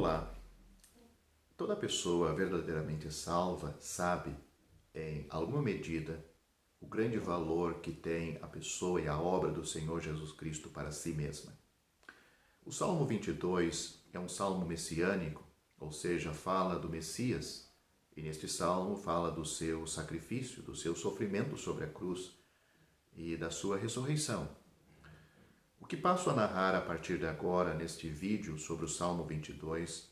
Olá, toda pessoa verdadeiramente salva sabe, em alguma medida, o grande valor que tem a pessoa e a obra do Senhor Jesus Cristo para si mesma. O Salmo 22 é um salmo messiânico, ou seja, fala do Messias, e neste salmo fala do seu sacrifício, do seu sofrimento sobre a cruz e da sua ressurreição. O que passo a narrar a partir de agora neste vídeo sobre o Salmo 22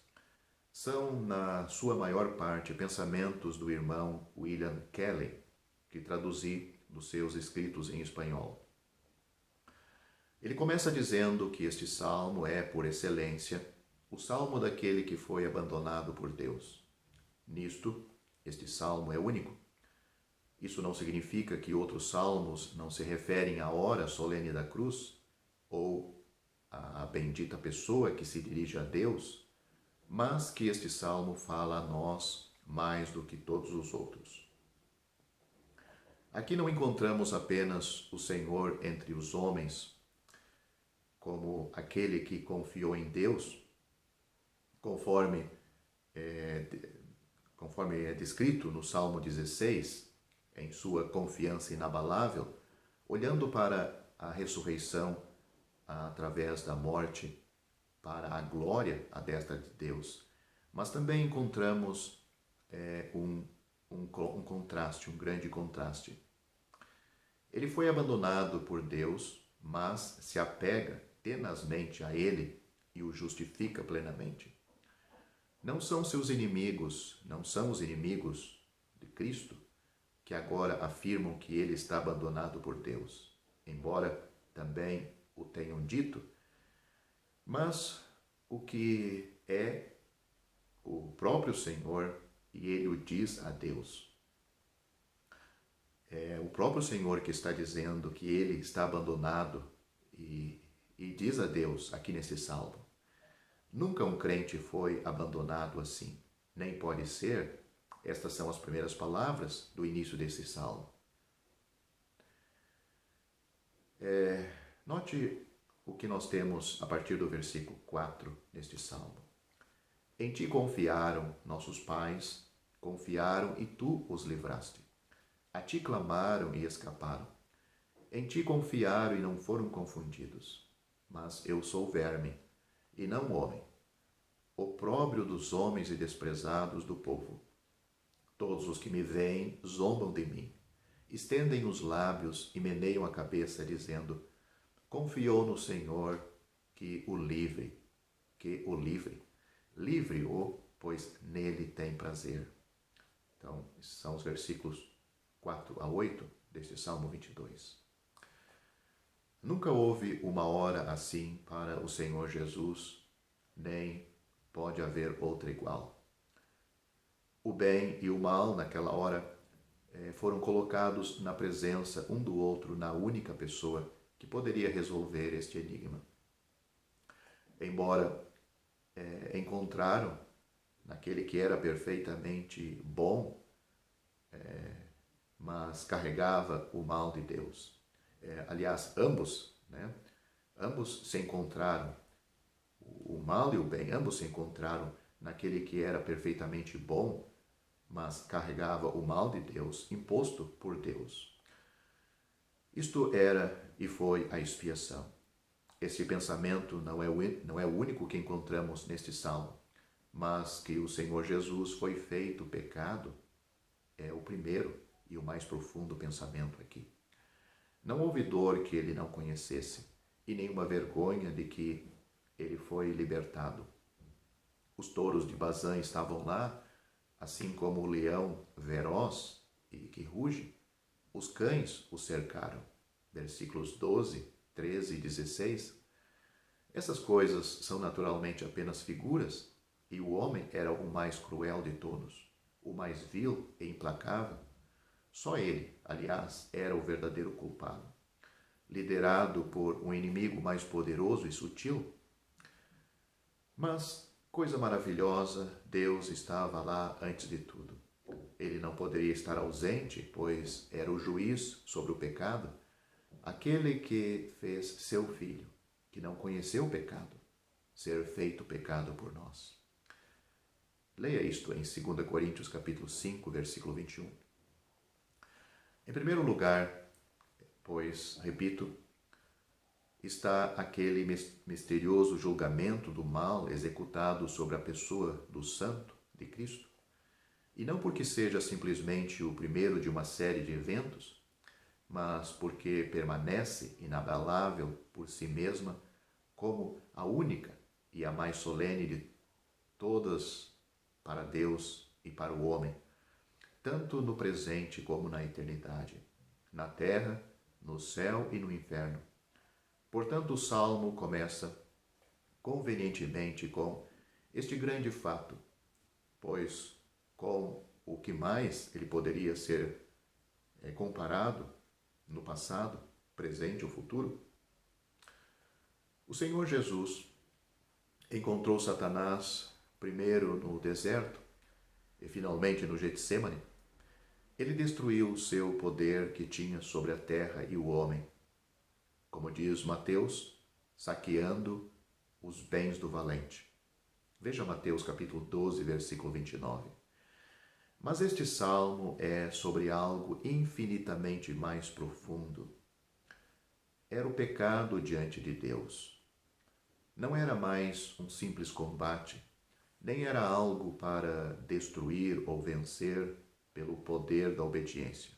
são, na sua maior parte, pensamentos do irmão William Kelly, que traduzi dos seus escritos em espanhol. Ele começa dizendo que este salmo é, por excelência, o salmo daquele que foi abandonado por Deus. Nisto, este salmo é único. Isso não significa que outros salmos não se referem à hora solene da cruz ou à bendita pessoa que se dirige a Deus, mas que este salmo fala a nós mais do que todos os outros. Aqui não encontramos apenas o Senhor entre os homens, como aquele que confiou em Deus, conforme é descrito no Salmo 16, em sua confiança inabalável, olhando para a ressurreição através da morte, para a glória à destra de Deus. Mas também encontramos um contraste, um grande contraste. Ele foi abandonado por Deus, mas se apega tenazmente a Ele e o justifica plenamente. Não são seus inimigos, não são os inimigos de Cristo que agora afirmam que Ele está abandonado por Deus, embora também o tenham dito, mas o que é o próprio Senhor, e Ele o diz a Deus. É o próprio Senhor que está dizendo que Ele está abandonado e diz a Deus aqui nesse salmo. Nunca um crente foi abandonado assim, nem pode ser. Estas são as primeiras palavras do início desse salmo. Note o que nós temos a partir do versículo 4 deste salmo. Em ti confiaram nossos pais, confiaram e tu os livraste. A ti clamaram e escaparam. Em ti confiaram e não foram confundidos. Mas eu sou verme, e não homem, opróbrio dos homens e desprezados do povo. Todos os que me veem zombam de mim, estendem os lábios e meneiam a cabeça, dizendo: confiou no Senhor, que o livre. Livre-o, pois nele tem prazer. Então, esses são os versículos 4 a 8 deste Salmo 22. Nunca houve uma hora assim para o Senhor Jesus, nem pode haver outra igual. O bem e o mal, naquela hora, foram colocados na presença um do outro, na única pessoa que poderia resolver este enigma. Embora encontraram naquele que era perfeitamente bom, mas carregava o mal de Deus. Aliás, ambos se encontraram, o mal e o bem, ambos se encontraram naquele que era perfeitamente bom, mas carregava o mal de Deus, imposto por Deus. Isto era e foi a expiação. Esse pensamento não é o único que encontramos neste salmo, mas que o Senhor Jesus foi feito pecado é o primeiro e o mais profundo pensamento aqui. Não houve dor que ele não conhecesse, e nenhuma vergonha de que ele foi libertado. Os touros de Bazã estavam lá, assim como o leão feroz e que ruge. Os cães o cercaram. Versículos 12, 13 e 16. Essas coisas são naturalmente apenas figuras, e o homem era o mais cruel de todos, o mais vil e implacável. Só ele, aliás, era o verdadeiro culpado. Liderado por um inimigo mais poderoso e sutil. Mas, coisa maravilhosa, Deus estava lá antes de tudo. Ele não poderia estar ausente, pois era o juiz sobre o pecado, aquele que fez seu filho, que não conheceu o pecado, ser feito pecado por nós. Leia isto em 2 Coríntios capítulo 5, versículo 21. Em primeiro lugar, pois, repito, está aquele misterioso julgamento do mal executado sobre a pessoa do Santo de Cristo, e não porque seja simplesmente o primeiro de uma série de eventos, mas porque permanece inabalável por si mesma como a única e a mais solene de todas para Deus e para o homem, tanto no presente como na eternidade, na terra, no céu e no inferno. Portanto, o Salmo começa convenientemente com este grande fato, pois com o que mais ele poderia ser comparado no passado, presente ou futuro? O Senhor Jesus encontrou Satanás primeiro no deserto e finalmente no Getsemane. Ele destruiu o seu poder que tinha sobre a terra e o homem, como diz Mateus, saqueando os bens do valente. Veja Mateus capítulo 12, versículo 29. Mas este salmo é sobre algo infinitamente mais profundo. Era o pecado diante de Deus. Não era mais um simples combate, nem era algo para destruir ou vencer pelo poder da obediência.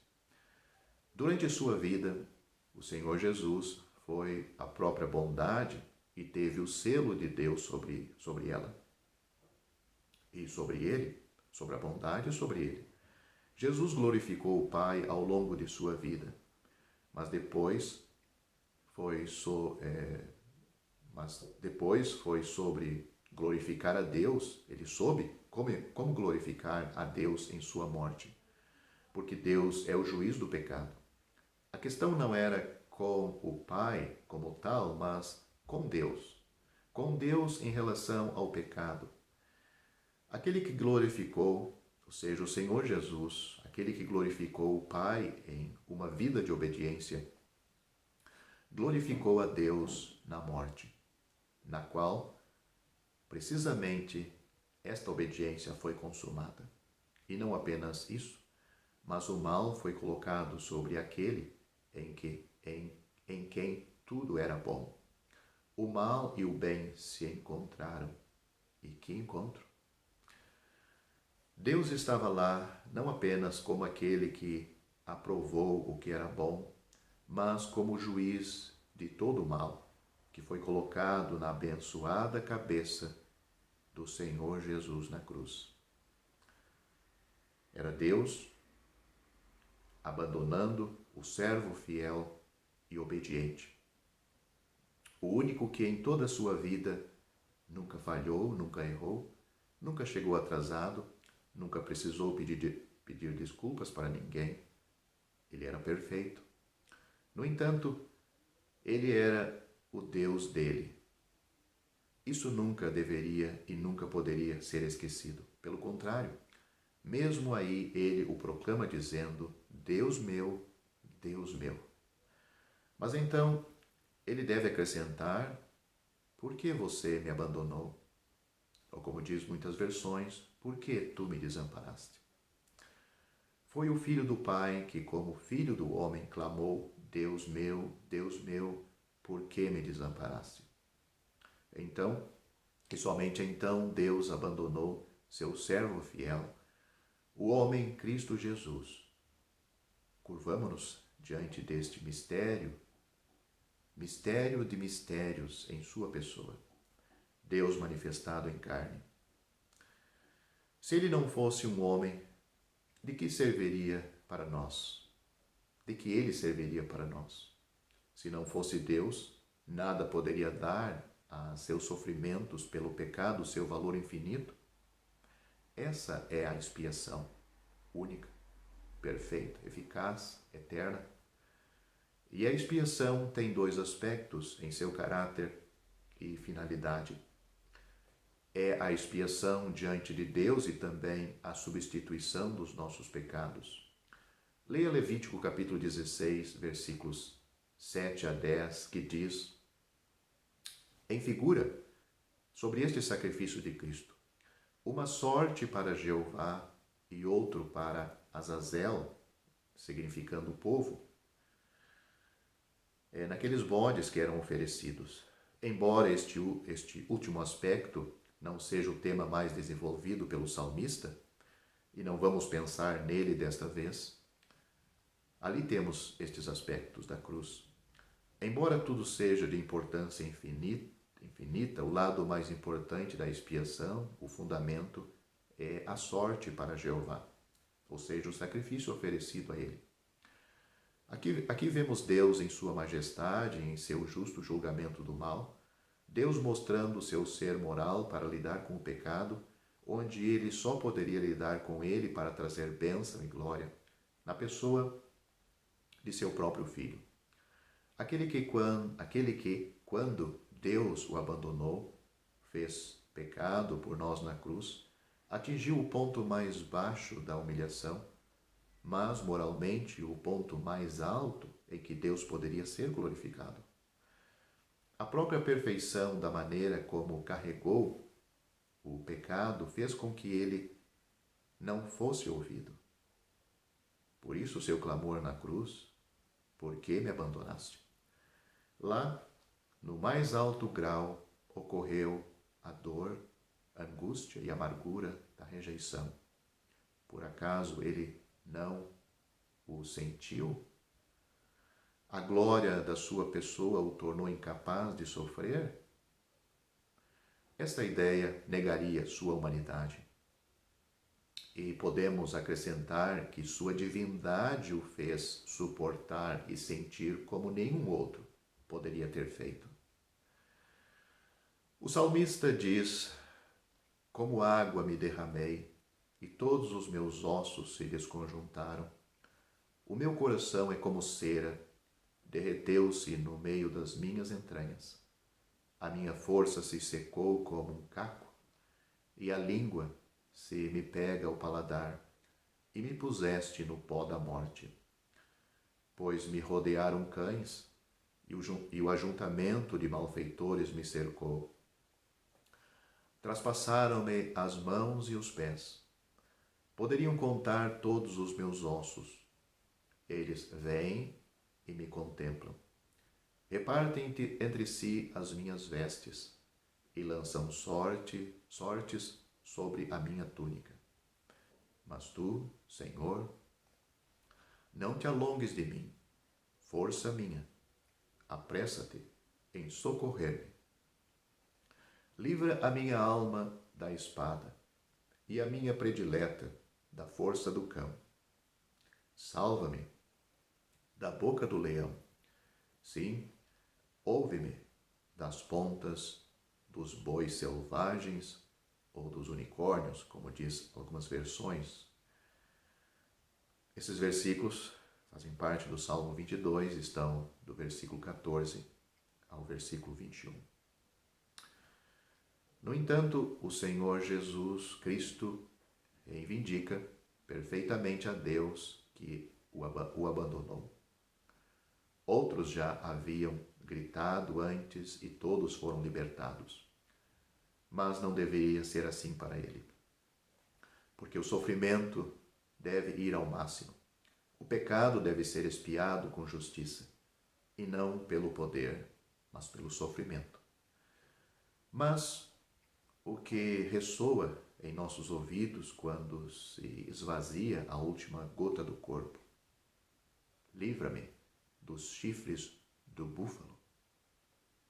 Durante sua vida, o Senhor Jesus foi a própria bondade e teve o selo de Deus sobre ela. E sobre ele, sobre a bondade e sobre ele. Jesus glorificou o Pai ao longo de sua vida, mas depois foi sobre glorificar a Deus. Ele soube como glorificar a Deus em sua morte, porque Deus é o juiz do pecado. A questão não era com o Pai como tal, mas com Deus. Com Deus em relação ao pecado. Aquele que glorificou, ou seja, o Senhor Jesus, aquele que glorificou o Pai em uma vida de obediência, glorificou a Deus na morte, na qual, precisamente, esta obediência foi consumada. E não apenas isso, mas o mal foi colocado sobre aquele em quem tudo era bom. O mal e o bem se encontraram. E que encontro! Deus estava lá não apenas como aquele que aprovou o que era bom, mas como juiz de todo o mal, que foi colocado na abençoada cabeça do Senhor Jesus na cruz. Era Deus abandonando o servo fiel e obediente. O único que em toda a sua vida nunca falhou, nunca errou, nunca chegou atrasado, nunca precisou pedir desculpas para ninguém. Ele era perfeito. No entanto, ele era o Deus dele. Isso nunca deveria e nunca poderia ser esquecido. Pelo contrário, mesmo aí ele o proclama dizendo: Deus meu, Deus meu. Mas então ele deve acrescentar: por que você me abandonou? Ou como diz muitas versões, por que tu me desamparaste? Foi o filho do Pai que, como filho do homem, clamou: Deus meu, por que me desamparaste? Então, e somente então, Deus abandonou seu servo fiel, o homem Cristo Jesus. Curvamo-nos diante deste mistério de mistérios em sua pessoa, Deus manifestado em carne. Se ele não fosse um homem, de que serviria para nós? De que ele serviria para nós? Se não fosse Deus, nada poderia dar a seus sofrimentos pelo pecado seu valor infinito. Essa é a expiação única, perfeita, eficaz, eterna. E a expiação tem dois aspectos em seu caráter e finalidade. É a expiação diante de Deus e também a substituição dos nossos pecados. Leia Levítico capítulo 16, versículos 7 a 10, que diz, em figura, sobre este sacrifício de Cristo: uma sorte para Jeová e outro para Azazel, significando o povo, naqueles bodes que eram oferecidos. Embora este último aspecto não seja o tema mais desenvolvido pelo salmista, e não vamos pensar nele desta vez, ali temos estes aspectos da cruz. Embora tudo seja de importância infinita, o lado mais importante da expiação, o fundamento, é a sorte para Jeová, ou seja, o sacrifício oferecido a ele. Aqui vemos Deus em sua majestade, em seu justo julgamento do mal, Deus mostrando o seu ser moral para lidar com o pecado, onde ele só poderia lidar com ele para trazer bênção e glória, na pessoa de seu próprio Filho. Aquele que, quando Deus o abandonou, fez pecado por nós na cruz, atingiu o ponto mais baixo da humilhação, mas moralmente o ponto mais alto em que Deus poderia ser glorificado. A própria perfeição da maneira como carregou o pecado fez com que ele não fosse ouvido. Por isso o seu clamor na cruz: por que me abandonaste? Lá, no mais alto grau, ocorreu a dor, a angústia e a amargura da rejeição. Por acaso ele não o sentiu? A glória da sua pessoa o tornou incapaz de sofrer? Esta ideia negaria sua humanidade. E podemos acrescentar que sua divindade o fez suportar e sentir como nenhum outro poderia ter feito. O salmista diz: como água me derramei, e todos os meus ossos se desconjuntaram. O meu coração é como cera, derreteu-se no meio das minhas entranhas. A minha força se secou como um caco, e a língua se me pega ao paladar, e me puseste no pó da morte. Pois me rodearam cães, e o ajuntamento de malfeitores me cercou. Traspassaram-me as mãos e os pés. Poderiam contar todos os meus ossos. Eles vêm e me contemplam. Repartem entre si as minhas vestes e lançam sortes sobre a minha túnica. Mas tu, Senhor, não te alongues de mim, força minha, apressa-te em socorrer-me. Livra a minha alma da espada e a minha predileta da força do cão. Salva-me da boca do leão. Sim, ouve-me das pontas dos bois selvagens ou dos unicórnios, como diz algumas versões. Esses versículos fazem parte do Salmo 22, estão do versículo 14 ao versículo 21. No entanto, o Senhor Jesus Cristo reivindica perfeitamente a Deus que o abandonou. Outros já haviam gritado antes e todos foram libertados. Mas não deveria ser assim para ele. Porque o sofrimento deve ir ao máximo. O pecado deve ser expiado com justiça, e não pelo poder, mas pelo sofrimento. Mas o que ressoa em nossos ouvidos quando se esvazia a última gota do corpo: livra-me dos chifres do búfalo.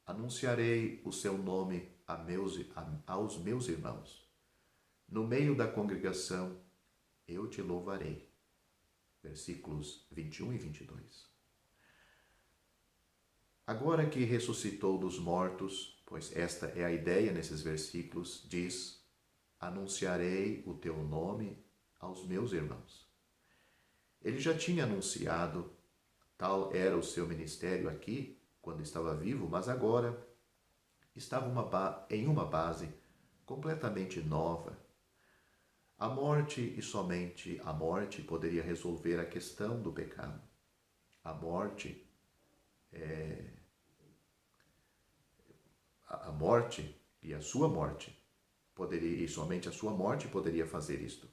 Anunciarei o seu nome aos meus irmãos. No meio da congregação, eu te louvarei. Versículos 21 e 22. Agora que ressuscitou dos mortos, pois esta é a ideia nesses versículos, diz: anunciarei o teu nome aos meus irmãos. Ele já tinha anunciado, tal era o seu ministério aqui, quando estava vivo, mas agora estava em uma base completamente nova. A morte e somente a morte poderia resolver a questão do pecado. A morte e a sua morte poderia, e somente a sua morte poderia fazer isto,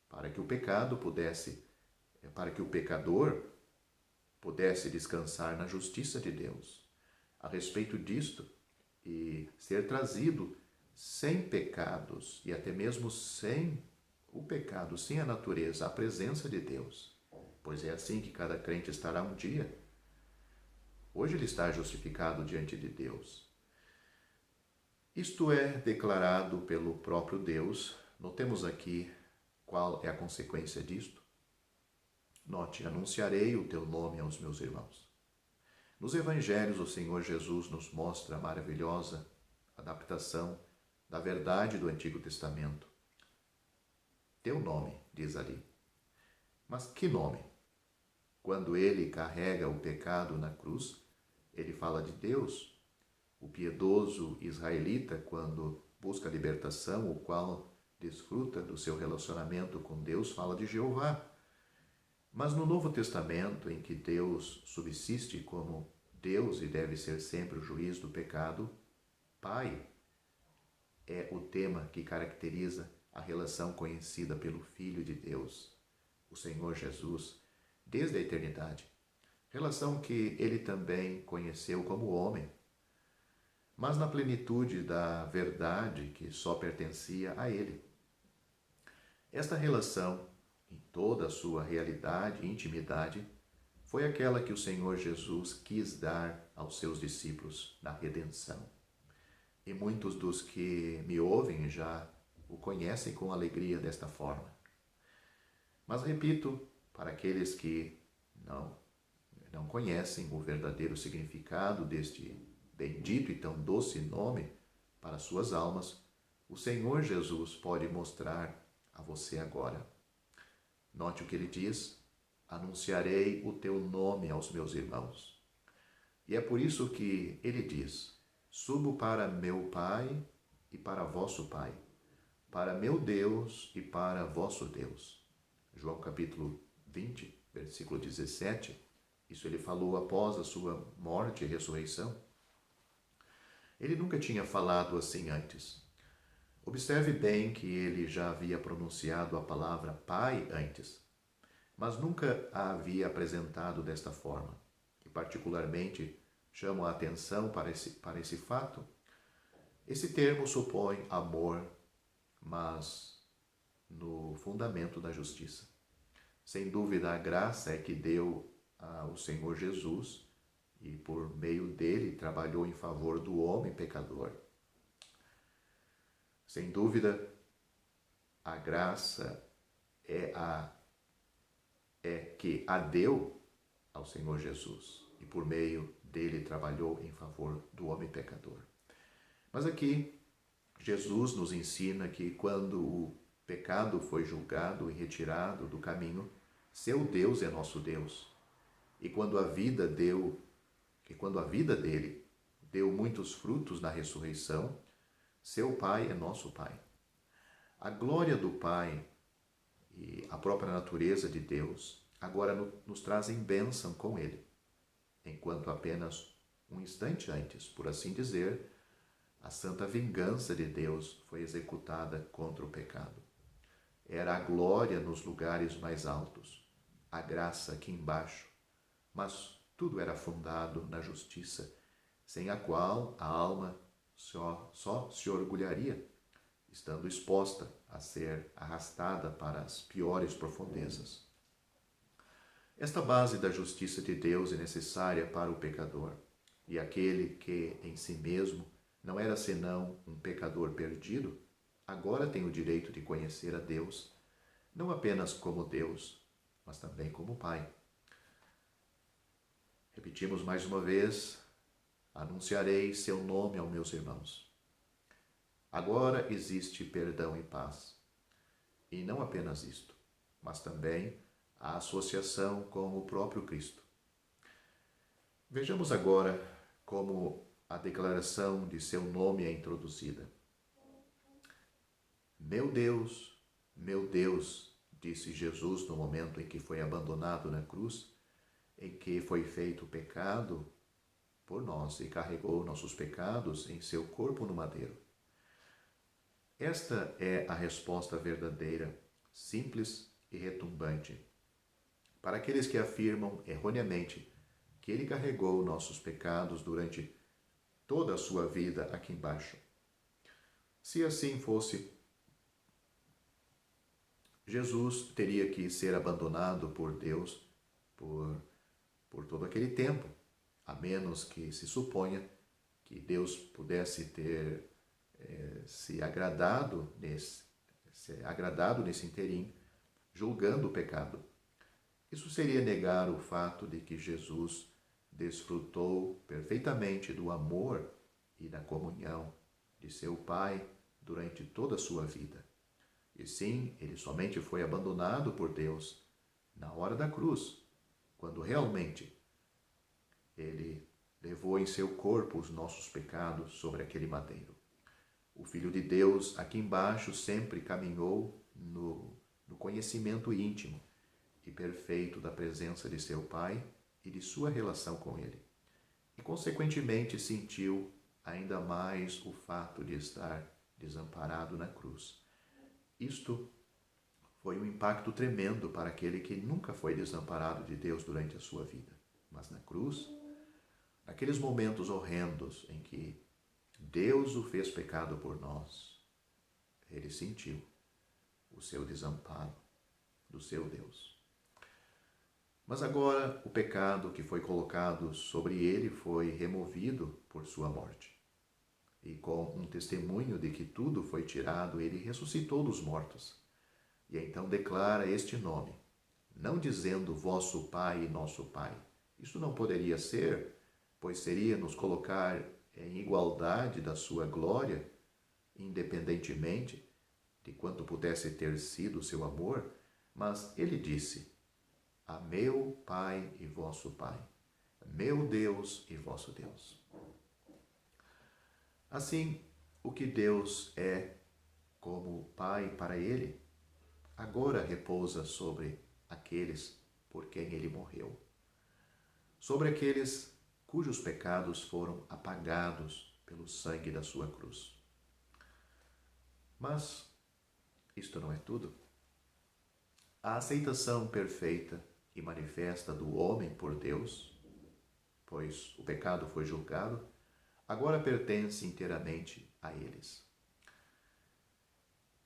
para que o pecador pudesse descansar na justiça de Deus. A respeito disto, e ser trazido sem pecados e até mesmo sem o pecado, sem a natureza, à presença de Deus. Pois é assim que cada crente estará um dia. Hoje ele está justificado diante de Deus. Isto é declarado pelo próprio Deus. Notemos aqui qual é a consequência disto. Note, anunciarei o teu nome aos meus irmãos. Nos evangelhos, o Senhor Jesus nos mostra a maravilhosa adaptação da verdade do Antigo Testamento. Teu nome, diz ali. Mas que nome? Quando ele carrega o pecado na cruz, ele fala de Deus. O piedoso israelita, quando busca a libertação, o qual desfruta do seu relacionamento com Deus, fala de Jeová. Mas no Novo Testamento, em que Deus subsiste como Deus e deve ser sempre o juiz do pecado, Pai é o tema que caracteriza a relação conhecida pelo Filho de Deus, o Senhor Jesus, desde a eternidade. Relação que ele também conheceu como homem, mas na plenitude da verdade que só pertencia a ele. Esta relação, em toda a sua realidade e intimidade, foi aquela que o Senhor Jesus quis dar aos seus discípulos na redenção. E muitos dos que me ouvem já o conhecem com alegria desta forma. Mas repito, para aqueles que não conhecem o verdadeiro significado deste bendito e tão doce nome para suas almas, o Senhor Jesus pode mostrar a você agora. Note o que ele diz: anunciarei o teu nome aos meus irmãos. E é por isso que ele diz: subo para meu Pai e para vosso Pai, para meu Deus e para vosso Deus. João capítulo 20, versículo 17. Isso ele falou após a sua morte e ressurreição. Ele nunca tinha falado assim antes. Observe bem que ele já havia pronunciado a palavra Pai antes, mas nunca a havia apresentado desta forma. E particularmente chamo a atenção para esse fato. Esse termo supõe amor, mas no fundamento da justiça. Sem dúvida, a graça é que deu ao Senhor Jesus e por meio dele trabalhou em favor do homem pecador. Sem dúvida, a graça é que a deu ao Senhor Jesus e por meio dele trabalhou em favor do homem pecador. Mas aqui, Jesus nos ensina que quando o pecado foi julgado e retirado do caminho, seu Deus é nosso Deus. E quando a vida dele deu muitos frutos na ressurreição, seu Pai é nosso Pai. A glória do Pai e a própria natureza de Deus agora nos trazem bênção com Ele, enquanto apenas um instante antes, por assim dizer, a santa vingança de Deus foi executada contra o pecado. Era a glória nos lugares mais altos, a graça aqui embaixo, mas tudo era fundado na justiça, sem a qual a alma só se orgulharia, estando exposta a ser arrastada para as piores profundezas. Esta base da justiça de Deus é necessária para o pecador, e aquele que em si mesmo não era senão um pecador perdido, agora tem o direito de conhecer a Deus, não apenas como Deus, mas também como Pai. Repetimos mais uma vez: anunciarei seu nome aos meus irmãos. Agora existe perdão e paz. E não apenas isto, mas também a associação com o próprio Cristo. Vejamos agora como a declaração de seu nome é introduzida. Meu Deus, disse Jesus no momento em que foi abandonado na cruz, em que foi feito o pecado por nós e carregou nossos pecados em seu corpo no madeiro. Esta é a resposta verdadeira, simples e retumbante, para aqueles que afirmam erroneamente que ele carregou nossos pecados durante toda a sua vida aqui embaixo. Se assim fosse, Jesus teria que ser abandonado por Deus por todo aquele tempo, a menos que se suponha que Deus pudesse ter se agradado nesse interim, julgando o pecado. Isso seria negar o fato de que Jesus desfrutou perfeitamente do amor e da comunhão de seu Pai durante toda a sua vida. E sim, ele somente foi abandonado por Deus na hora da cruz, quando realmente ele levou em seu corpo os nossos pecados sobre aquele madeiro. O Filho de Deus, aqui embaixo, sempre caminhou no conhecimento íntimo e perfeito da presença de seu Pai e de sua relação com ele. E, consequentemente, sentiu ainda mais o fato de estar desamparado na cruz. Isto foi um impacto tremendo para aquele que nunca foi desamparado de Deus durante a sua vida. Mas na cruz, naqueles momentos horrendos em que Deus o fez pecado por nós, ele sentiu o seu desamparo do seu Deus. Mas agora o pecado que foi colocado sobre ele foi removido por sua morte. E com um testemunho de que tudo foi tirado, ele ressuscitou dos mortos. E então declara este nome, não dizendo vosso Pai e nosso Pai. Isso não poderia ser, pois seria nos colocar em igualdade da sua glória, independentemente de quanto pudesse ter sido o seu amor, mas ele disse, a meu Pai e vosso Pai, meu Deus e vosso Deus. Assim, o que Deus é como Pai para ele, agora repousa sobre aqueles por quem ele morreu, sobre aqueles cujos pecados foram apagados pelo sangue da sua cruz. Mas isto não é tudo. A aceitação perfeita e manifesta do homem por Deus, pois o pecado foi julgado, agora pertence inteiramente a eles.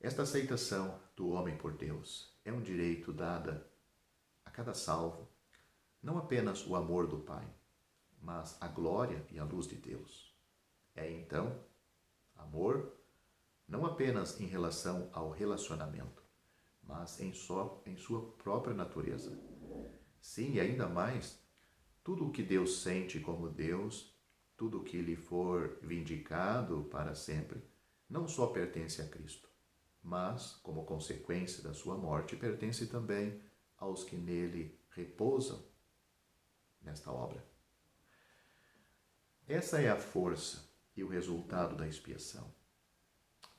Esta aceitação do homem por Deus é um direito dado a cada salvo, não apenas o amor do Pai, mas a glória e a luz de Deus. É então amor não apenas em relação ao relacionamento, mas em sua própria natureza. Sim, e ainda mais, tudo o que Deus sente como Deus, tudo o que lhe for vindicado para sempre, não só pertence a Cristo, mas, como consequência da sua morte, pertence também aos que nele repousam nesta obra. Essa é a força e o resultado da expiação.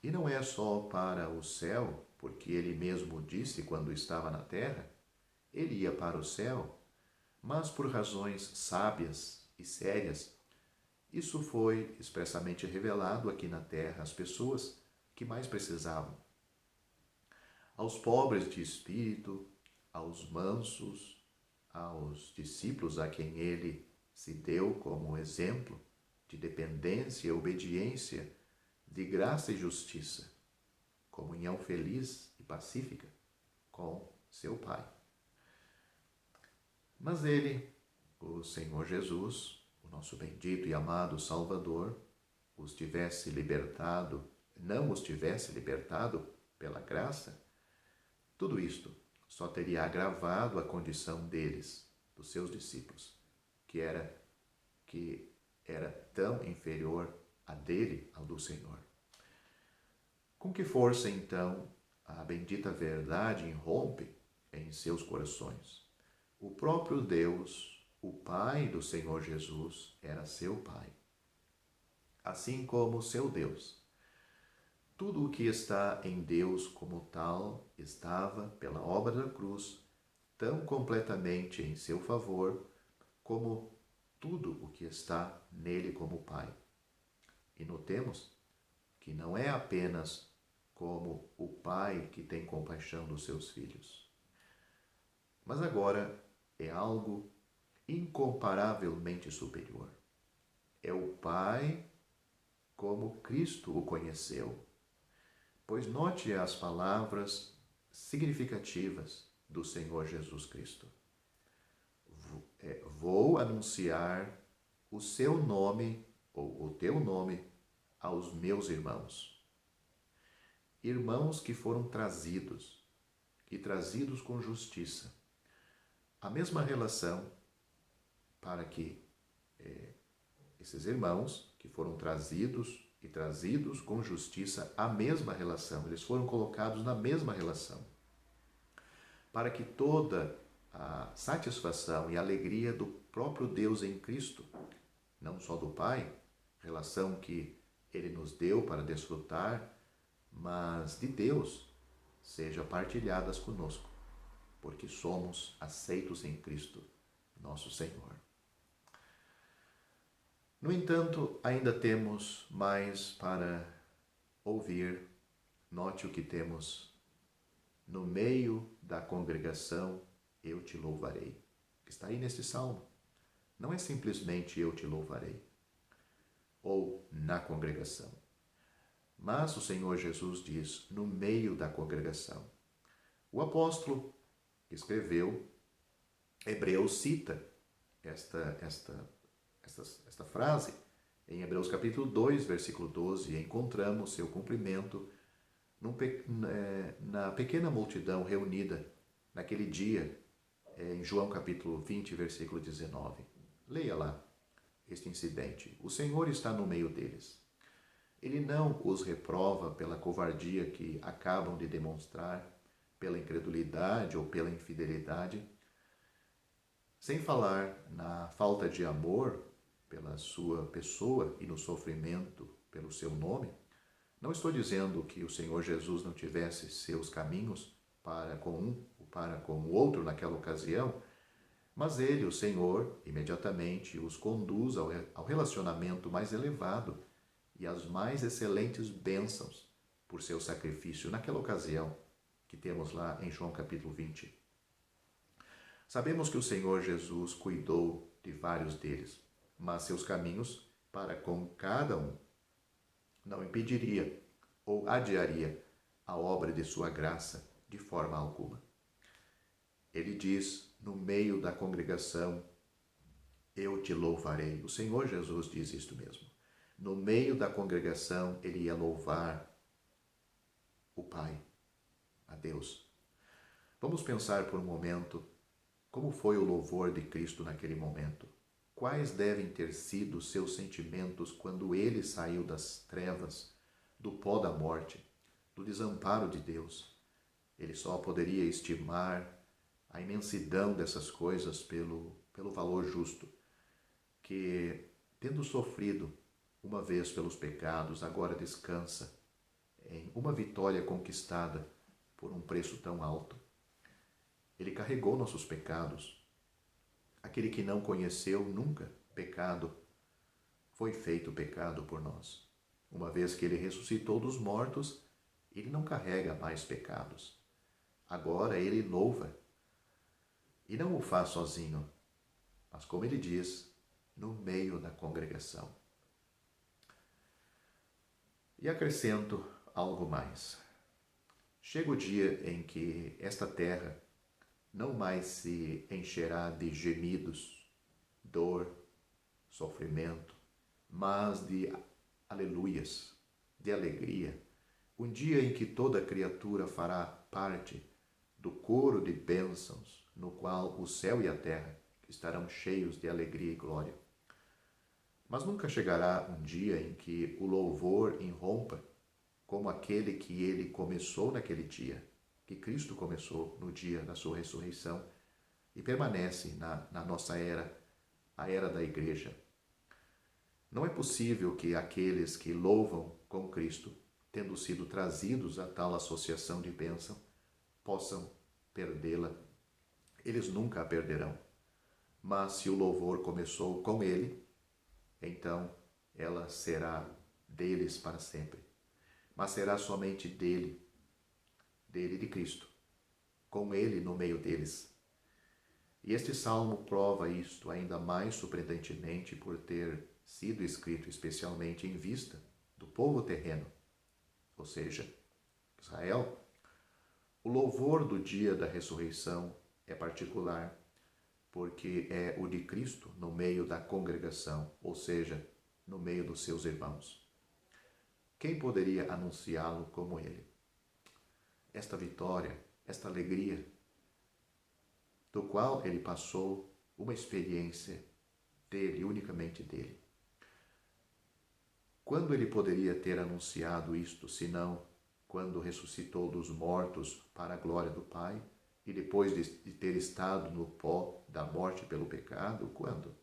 E não é só para o céu, porque ele mesmo disse quando estava na terra, ele ia para o céu, mas por razões sábias e sérias, isso foi expressamente revelado aqui na terra às pessoas que mais precisavam. Aos pobres de espírito, aos mansos, aos discípulos a quem ele se deu como exemplo de dependência e obediência, de graça e justiça, comunhão feliz e pacífica com seu Pai. Mas ele, o Senhor Jesus, o nosso bendito e amado Salvador, não os tivesse libertado pela graça, tudo isto só teria agravado a condição deles, dos seus discípulos, que era tão inferior a dele, ao do Senhor. Com que força, então, a bendita verdade irrompe em seus corações? O próprio Deus, o Pai do Senhor Jesus, era seu Pai, assim como seu Deus. Tudo o que está em Deus como tal estava, pela obra da cruz, tão completamente em seu favor, como tudo o que está nele como Pai. E notemos que não é apenas como o pai que tem compaixão dos seus filhos. Mas agora é algo incomparavelmente superior. É o Pai como Cristo o conheceu. Pois note as palavras significativas do Senhor Jesus Cristo. Vou anunciar o seu nome, ou o teu nome, aos meus irmãos. Irmãos que foram trazidos, e trazidos com justiça. A mesma relação para que esses irmãos que foram trazidos e trazidos com justiça, a mesma relação, eles foram colocados na mesma relação, para que toda a satisfação e alegria do próprio Deus em Cristo, não só do Pai, relação que Ele nos deu para desfrutar, mas de Deus, seja partilhadas conosco, porque somos aceitos em Cristo, nosso Senhor. No entanto, ainda temos mais para ouvir. Note o que temos no meio da congregação, eu te louvarei. Está aí neste salmo. Não é simplesmente eu te louvarei, ou na congregação. Mas o Senhor Jesus diz, no meio da congregação. O apóstolo que escreveu Hebreus cita esta frase. Em Hebreus capítulo 2, versículo 12, encontramos seu cumprimento na pequena multidão reunida naquele dia, em João capítulo 20, versículo 19. Leia lá este incidente. O Senhor está no meio deles. Ele não os reprova pela covardia que acabam de demonstrar, pela incredulidade ou pela infidelidade, sem falar na falta de amor pela sua pessoa e no sofrimento pelo seu nome. Não estou dizendo que o Senhor Jesus não tivesse seus caminhos para com um ou para com o outro naquela ocasião, mas ele, o Senhor, imediatamente os conduz ao relacionamento mais elevado e às mais excelentes bênçãos por seu sacrifício naquela ocasião que temos lá em João capítulo 20. Sabemos que o Senhor Jesus cuidou de vários deles, mas seus caminhos para com cada um não impediria ou adiaria a obra de sua graça de forma alguma. Ele diz, no meio da congregação, eu te louvarei. O Senhor Jesus diz isto mesmo. No meio da congregação, ele ia louvar o Pai, a Deus. Vamos pensar por um momento como foi o louvor de Cristo naquele momento. Quais devem ter sido os seus sentimentos quando ele saiu das trevas, do pó da morte, do desamparo de Deus? Ele só poderia estimar a imensidão dessas coisas pelo valor justo, que, tendo sofrido uma vez pelos pecados, agora descansa em uma vitória conquistada por um preço tão alto. Ele carregou nossos pecados. Aquele que não conheceu nunca pecado, foi feito pecado por nós. Uma vez que ele ressuscitou dos mortos, ele não carrega mais pecados. Agora ele louva. E não o faz sozinho, mas como ele diz, no meio da congregação. E acrescento algo mais. Chega o dia em que esta terra não mais se encherá de gemidos, dor, sofrimento, mas de aleluias, de alegria. Um dia em que toda criatura fará parte do coro de bênçãos, no qual o céu e a terra estarão cheios de alegria e glória. Mas nunca chegará um dia em que o louvor irrompa como aquele que ele começou naquele dia, que Cristo começou no dia da sua ressurreição e permanece na nossa era, a era da igreja. Não é possível que aqueles que louvam com Cristo, tendo sido trazidos a tal associação de bênção, possam perdê-la. Eles nunca a perderão. Mas se o louvor começou com ele, então ela será deles para sempre. mas será somente dele, de Cristo, com ele no meio deles. E este salmo prova isto ainda mais surpreendentemente por ter sido escrito especialmente em vista do povo terreno, ou seja, Israel. O louvor do dia da ressurreição é particular, porque é o de Cristo no meio da congregação, ou seja, no meio dos seus irmãos. Quem poderia anunciá-lo como ele? Esta vitória, esta alegria, do qual ele passou uma experiência dele, unicamente dele. Quando ele poderia ter anunciado isto, senão quando ressuscitou dos mortos para a glória do Pai, e depois de ter estado no pó da morte pelo pecado, quando?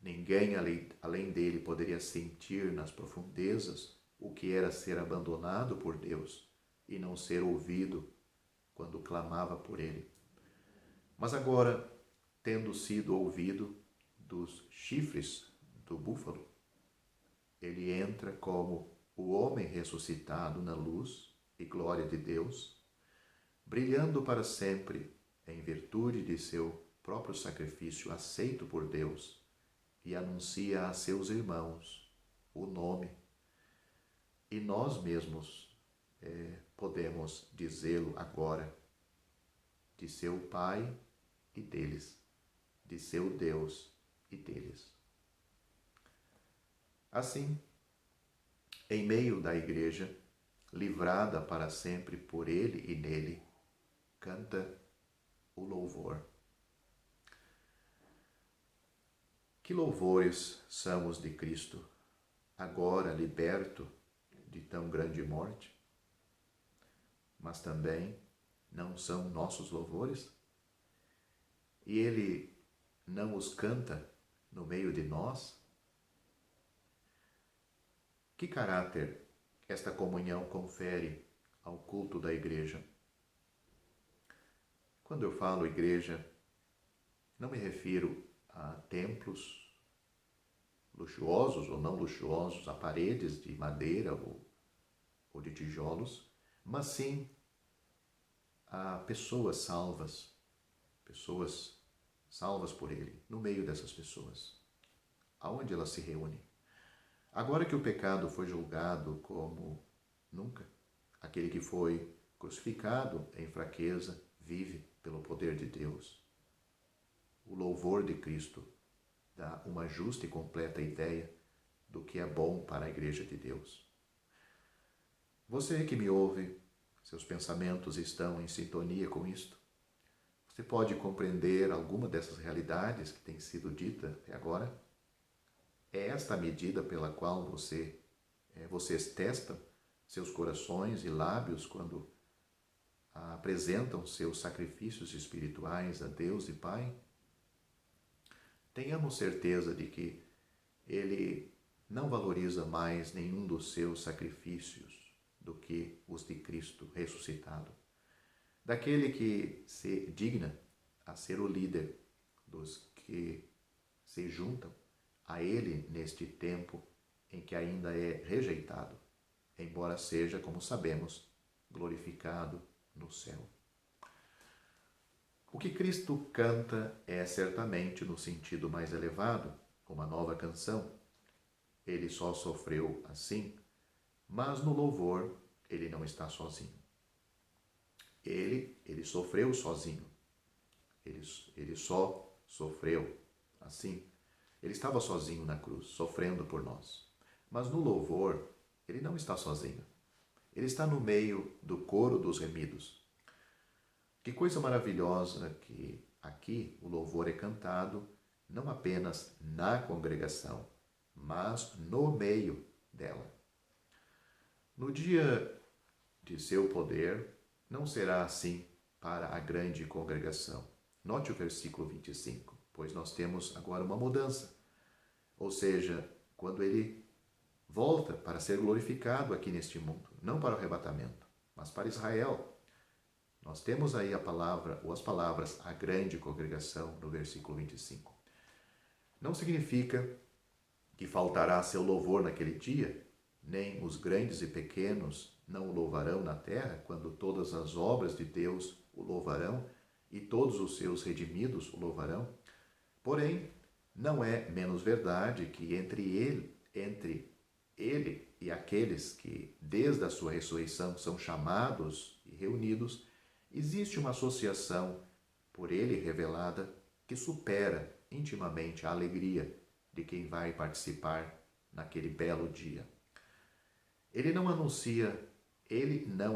Ninguém além dele poderia sentir nas profundezas o que era ser abandonado por Deus e não ser ouvido quando clamava por ele. Mas agora, tendo sido ouvido dos chifres do búfalo, ele entra como o homem ressuscitado na luz e glória de Deus, brilhando para sempre em virtude de seu próprio sacrifício aceito por Deus, e anuncia a seus irmãos o nome. E nós mesmos podemos dizê-lo agora, de seu Pai e deles, de seu Deus e deles. Assim, em meio da igreja, livrada para sempre por ele e nele, canta o louvor. Que louvores são os de Cristo, agora liberto de tão grande morte? Mas também não são nossos louvores? E ele não os canta no meio de nós? Que caráter esta comunhão confere ao culto da igreja? Quando eu falo igreja, não me refiro a templos luxuosos ou não luxuosos, a paredes de madeira ou de tijolos, mas sim a pessoas salvas por ele, no meio dessas pessoas, aonde elas se reúnem. Agora que o pecado foi julgado como nunca, aquele que foi crucificado em fraqueza vive pelo poder de Deus. O louvor de Cristo dá uma justa e completa ideia do que é bom para a Igreja de Deus. Você que me ouve, seus pensamentos estão em sintonia com isto? Você pode compreender alguma dessas realidades que tem sido dita até agora? É esta a medida pela qual vocês testam seus corações e lábios quando apresentam seus sacrifícios espirituais a Deus e Pai? Tenhamos certeza de que Ele não valoriza mais nenhum dos seus sacrifícios do que os de Cristo ressuscitado, daquele que se digna a ser o líder dos que se juntam a Ele neste tempo em que ainda é rejeitado, embora seja, como sabemos, glorificado no céu. O que Cristo canta é certamente, no sentido mais elevado, uma nova canção. Ele só sofreu assim, mas no louvor ele não está sozinho. Ele sofreu sozinho. Ele só sofreu assim. Ele estava sozinho na cruz, sofrendo por nós. Mas no louvor, ele não está sozinho. Ele está no meio do coro dos remidos. Que coisa maravilhosa que aqui o louvor é cantado não apenas na congregação, mas no meio dela. No dia de seu poder, não será assim para a grande congregação. Note o versículo 25, pois nós temos agora uma mudança. Ou seja, quando ele volta para ser glorificado aqui neste mundo, não para o arrebatamento, mas para Israel. Nós temos aí a palavra, ou as palavras, a grande congregação, no versículo 25. Não significa que faltará seu louvor naquele dia, nem os grandes e pequenos não o louvarão na terra, quando todas as obras de Deus o louvarão e todos os seus redimidos o louvarão? Porém, não é menos verdade que entre ele e aqueles que, desde a sua ressurreição, são chamados e reunidos, existe uma associação por ele revelada que supera intimamente a alegria de quem vai participar naquele belo dia. Ele não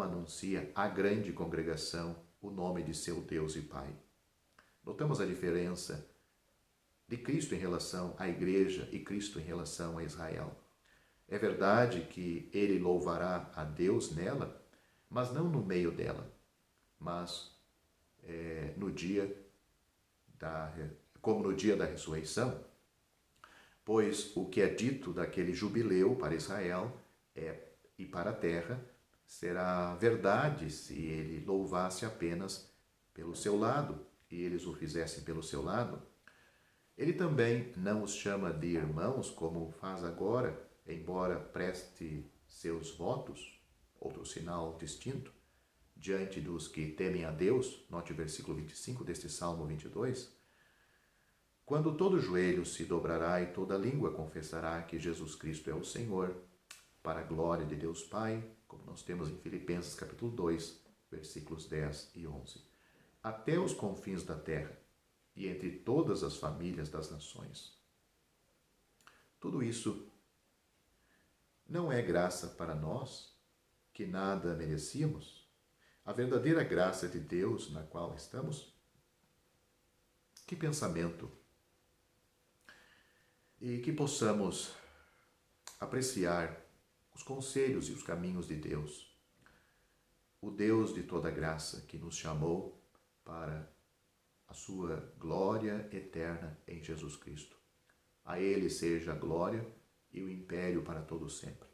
anuncia à grande congregação o nome de seu Deus e Pai. Notamos a diferença de Cristo em relação à igreja e Cristo em relação a Israel. É verdade que ele louvará a Deus nela, mas não no meio dela, mas no dia como no dia da ressurreição, pois o que é dito daquele jubileu para Israel e para a terra será verdade se ele louvasse apenas pelo seu lado e eles o fizessem pelo seu lado. Ele também não os chama de irmãos, como faz agora, embora preste seus votos, outro sinal distinto, diante dos que temem a Deus, note o versículo 25 deste Salmo 22, quando todo joelho se dobrará e toda língua confessará que Jesus Cristo é o Senhor, para a glória de Deus Pai, como nós temos em Filipenses capítulo 2, versículos 10 e 11. Até os confins da terra e entre todas as famílias das nações. Tudo isso não é graça para nós, que nada merecíamos? A verdadeira graça de Deus na qual estamos? Que pensamento! E que possamos apreciar os conselhos e os caminhos de Deus, o Deus de toda graça que nos chamou para a sua glória eterna em Jesus Cristo. A Ele seja a glória e o império para todo sempre.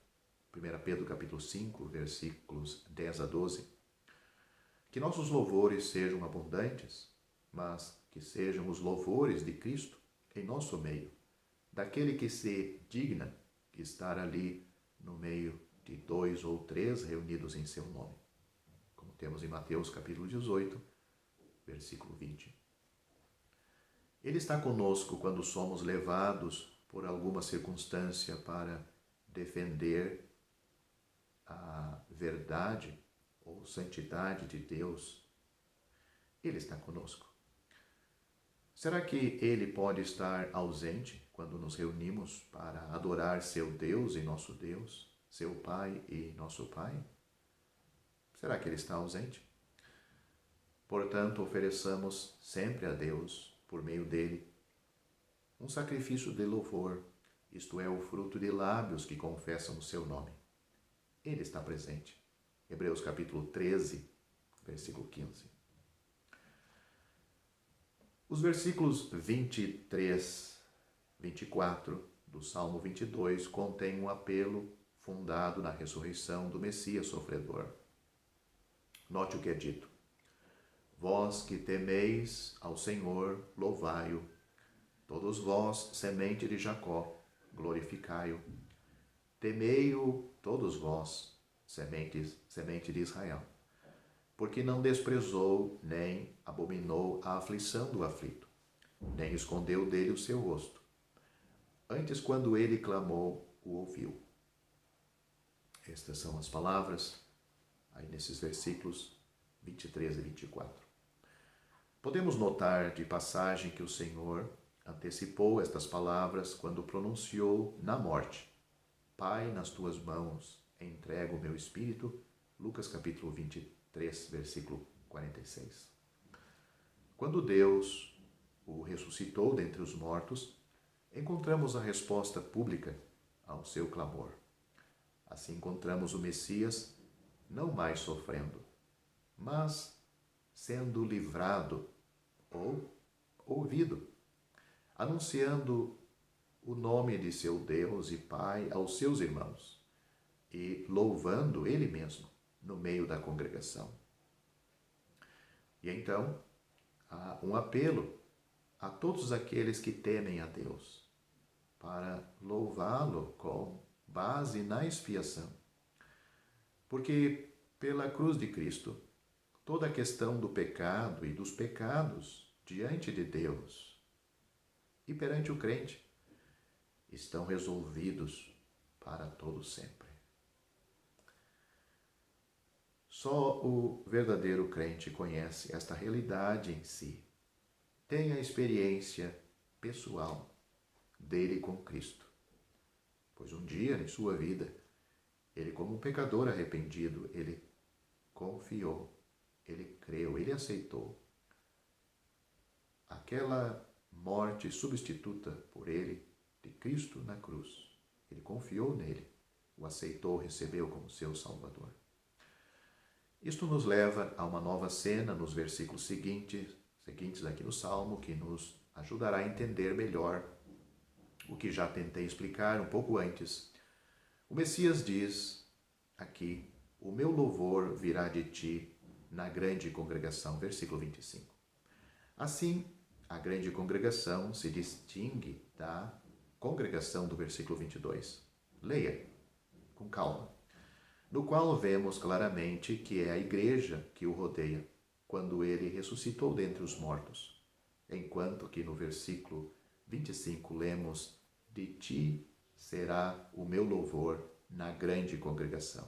1 Pedro capítulo 5, versículos 10 a 12. Que nossos louvores sejam abundantes, mas que sejam os louvores de Cristo em nosso meio, daquele que se digna de estar ali no meio de 2 ou 3 reunidos em seu nome, como temos em Mateus capítulo 18, versículo 20. Ele está conosco quando somos levados por alguma circunstância para defender a verdade ou santidade de Deus. Ele está conosco. Será que ele pode estar ausente quando nos reunimos para adorar seu Deus e nosso Deus, seu Pai e nosso Pai? Será que ele está ausente? Portanto, ofereçamos sempre a Deus, por meio dele, um sacrifício de louvor, isto é, o fruto de lábios que confessam o seu nome. Ele está presente. Hebreus capítulo 13, versículo 15. Os versículos 23, 24 do Salmo 22 contêm um apelo fundado na ressurreição do Messias sofredor. Note o que é dito. Vós que temeis ao Senhor, louvai-o. Todos vós, semente de Jacó, glorificai-o. Temei-o, todos vós, semente de Israel. Porque não desprezou, nem abominou a aflição do aflito, nem escondeu dele o seu rosto. Antes, quando ele clamou, o ouviu. Estas são as palavras, aí nesses versículos 23 e 24. Podemos notar de passagem que o Senhor antecipou estas palavras quando pronunciou na morte: Pai, nas tuas mãos entrego o meu espírito. Lucas capítulo 23, versículo 46. Quando Deus o ressuscitou dentre os mortos, encontramos a resposta pública ao seu clamor. Assim encontramos o Messias não mais sofrendo, mas sendo livrado ou ouvido, anunciando o nome de seu Deus e Pai aos seus irmãos e louvando ele mesmo no meio da congregação. E então, há um apelo a todos aqueles que temem a Deus para louvá-lo com base na expiação. Porque pela cruz de Cristo, toda a questão do pecado e dos pecados diante de Deus e perante o crente estão resolvidos para todo sempre. Só o verdadeiro crente conhece esta realidade em si. Tem a experiência pessoal dele com Cristo. Pois um dia em sua vida, ele como um pecador arrependido, ele confiou, ele creu, ele aceitou aquela morte substituta por ele de Cristo na cruz. Ele confiou nele, o aceitou, recebeu como seu Salvador. Isto nos leva a uma nova cena nos versículos seguintes aqui no Salmo, que nos ajudará a entender melhor o que já tentei explicar um pouco antes. O Messias diz aqui: o meu louvor virá de ti na grande congregação, versículo 25. Assim, a grande congregação se distingue da congregação do versículo 22. Leia com calma. No qual vemos claramente que é a igreja que o rodeia, quando ele ressuscitou dentre os mortos. Enquanto que no versículo 25 lemos: de ti será o meu louvor na grande congregação.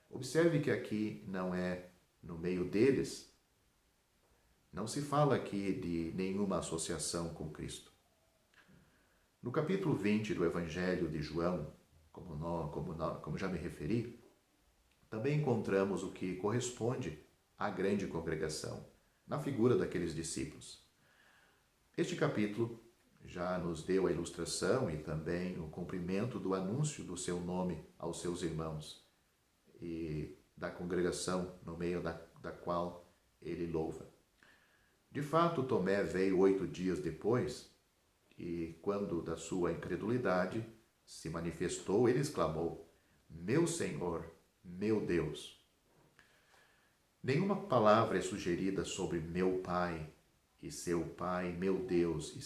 Observe que aqui não é no meio deles, não se fala aqui de nenhuma associação com Cristo. No capítulo 20 do Evangelho de João, como já me referi, também encontramos o que corresponde à grande congregação, na figura daqueles discípulos. Este capítulo já nos deu a ilustração e também o cumprimento do anúncio do seu nome aos seus irmãos e da congregação no meio da qual ele louva. De fato, Tomé veio 8 dias depois e, quando da sua incredulidade se manifestou, ele exclamou: meu Senhor, meu Deus. Nenhuma palavra é sugerida sobre meu Pai e seu Pai, meu Deus e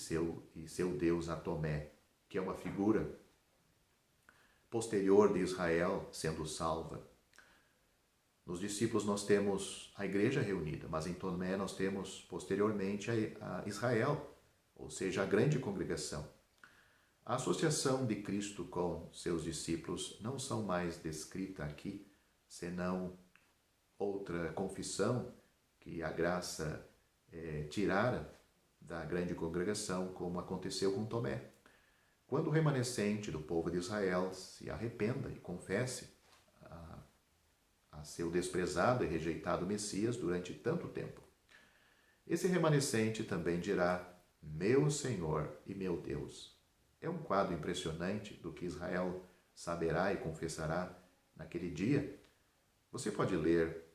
seu Deus a Tomé, que é uma figura posterior de Israel sendo salva. Nos discípulos nós temos a igreja reunida, mas em Tomé nós temos posteriormente a Israel, ou seja, a grande congregação. A associação de Cristo com seus discípulos não são mais descrita aqui, senão outra confissão que a graça tirara da grande congregação, como aconteceu com Tomé. Quando o remanescente do povo de Israel se arrependa e confesse a seu desprezado e rejeitado Messias durante tanto tempo, esse remanescente também dirá: meu Senhor e meu Deus. É um quadro impressionante do que Israel saberá e confessará naquele dia. Você pode ler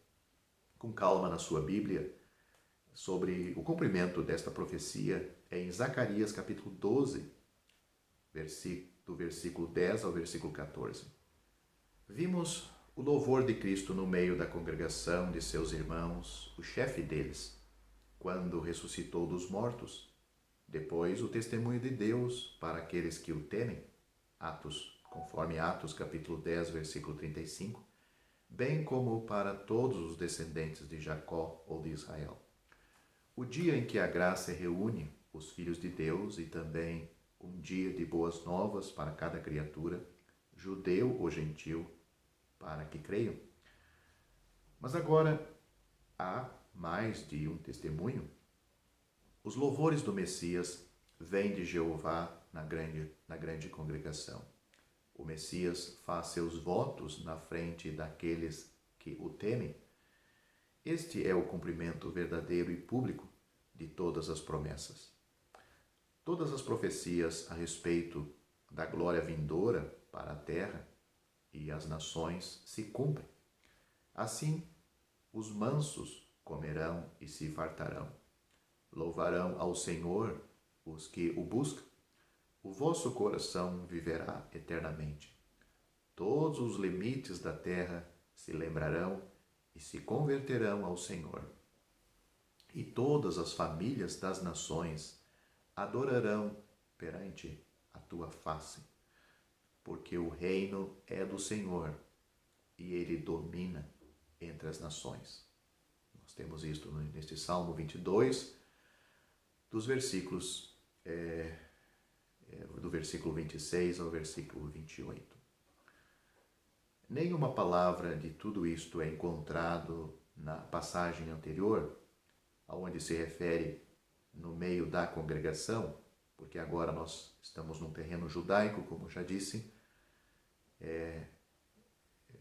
com calma na sua Bíblia sobre o cumprimento desta profecia em Zacarias capítulo 12, do versículo 10 ao versículo 14. Vimos o louvor de Cristo no meio da congregação de seus irmãos, o chefe deles, quando ressuscitou dos mortos. Depois, o testemunho de Deus para aqueles que o temem, conforme Atos capítulo 10, versículo 35, bem como para todos os descendentes de Jacó ou de Israel. O dia em que a graça reúne os filhos de Deus e também um dia de boas novas para cada criatura, judeu ou gentil, para que creiam. Mas agora há mais de um testemunho. Os louvores do Messias vêm de Jeová na grande congregação. O Messias faz seus votos na frente daqueles que o temem. Este é o cumprimento verdadeiro e público de todas as promessas. Todas as profecias a respeito da glória vindoura para a terra e as nações se cumprem. Assim, os mansos comerão e se fartarão. Louvarão ao Senhor os que o buscam. O vosso coração viverá eternamente. Todos os limites da terra se lembrarão e se converterão ao Senhor. E todas as famílias das nações adorarão perante a tua face. porque o reino é do Senhor e ele domina entre as nações. Nós temos isto neste Salmo 22, dos versículos, do versículo 26 ao versículo 28. Nenhuma palavra de tudo isto é encontrado na passagem anterior, aonde se refere no meio da congregação, porque agora nós estamos num terreno judaico, como já disse,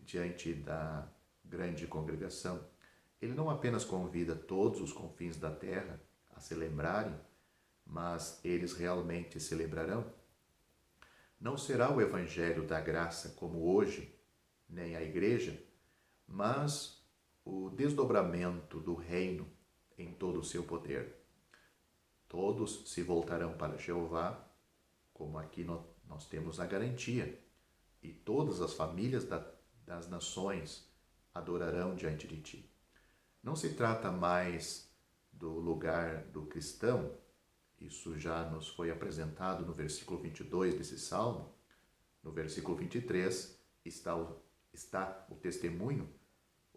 diante da grande congregação. Ele não apenas convida todos os confins da terra a se lembrarem, mas eles realmente celebrarão. Não será o evangelho da graça como hoje, nem a igreja, mas o desdobramento do reino em todo o seu poder. Todos se voltarão para Jeová, como aqui nós temos a garantia, e todas as famílias das nações adorarão diante de ti. Não se trata mais do lugar do cristão, isso já nos foi apresentado no versículo 22 desse salmo. No versículo 23 está o testemunho,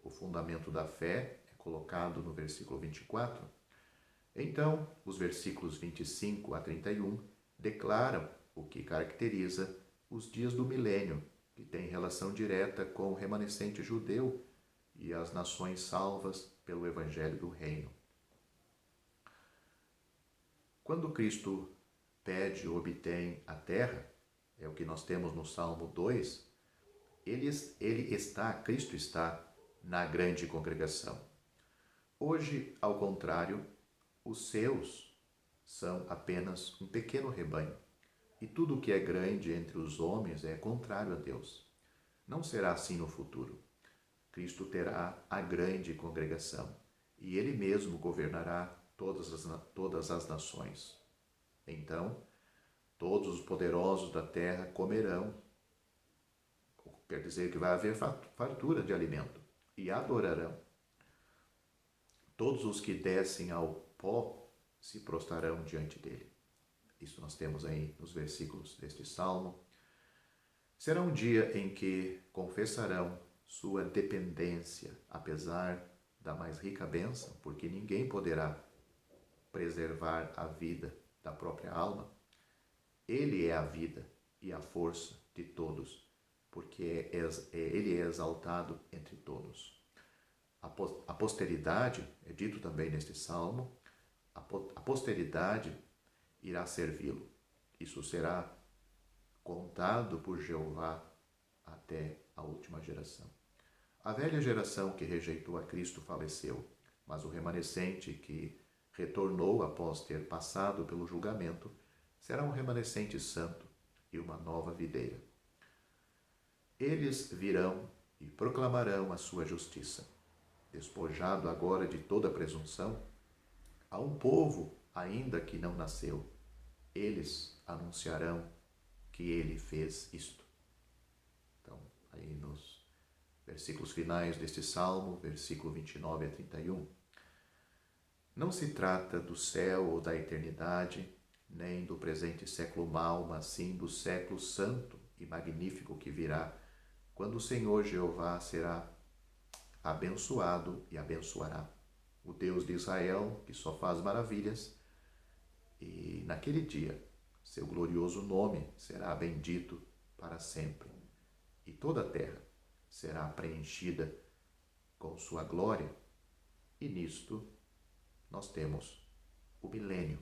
o fundamento da fé, é colocado no versículo 24. Então, os versículos 25 a 31 declaram o que caracteriza os dias do milênio, que tem relação direta com o remanescente judeu e as nações salvas pelo evangelho do reino. Quando Cristo pede ou obtém a terra, é o que nós temos no Salmo 2, Cristo está na grande congregação. Hoje, ao contrário, os seus são apenas um pequeno rebanho, e tudo o que é grande entre os homens é contrário a Deus. Não será assim no futuro. Cristo terá a grande congregação, e ele mesmo governará todas as nações. Então, todos os poderosos da terra comerão, quer dizer que vai haver fartura de alimento, e adorarão. Todos os que descem ao pó se prostrarão diante dele. Isso nós temos aí nos versículos deste salmo. Será um dia em que confessarão sua dependência, apesar da mais rica bênção, porque ninguém poderá preservar a vida da própria alma. Ele é a vida e a força de todos, porque ele é exaltado entre todos. A posteridade, é dito também neste salmo, a posteridade irá servi-lo. Isso será contado por Jeová até a última geração. A velha geração que rejeitou a Cristo faleceu, mas o remanescente que retornou após ter passado pelo julgamento será um remanescente santo e uma nova videira. Eles virão e proclamarão a sua justiça. Despojado agora de toda presunção, a um povo ainda que não nasceu, eles anunciarão que ele fez isto. Então, aí nos versículos finais deste salmo, versículo 29 a 31, não se trata do céu ou da eternidade, nem do presente século mau, mas sim do século santo e magnífico que virá, quando o Senhor Jeová será abençoado e abençoará. O Deus de Israel, que só faz maravilhas, e naquele dia seu glorioso nome será bendito para sempre, e toda a terra será preenchida com sua glória, e nisto nós temos o milênio,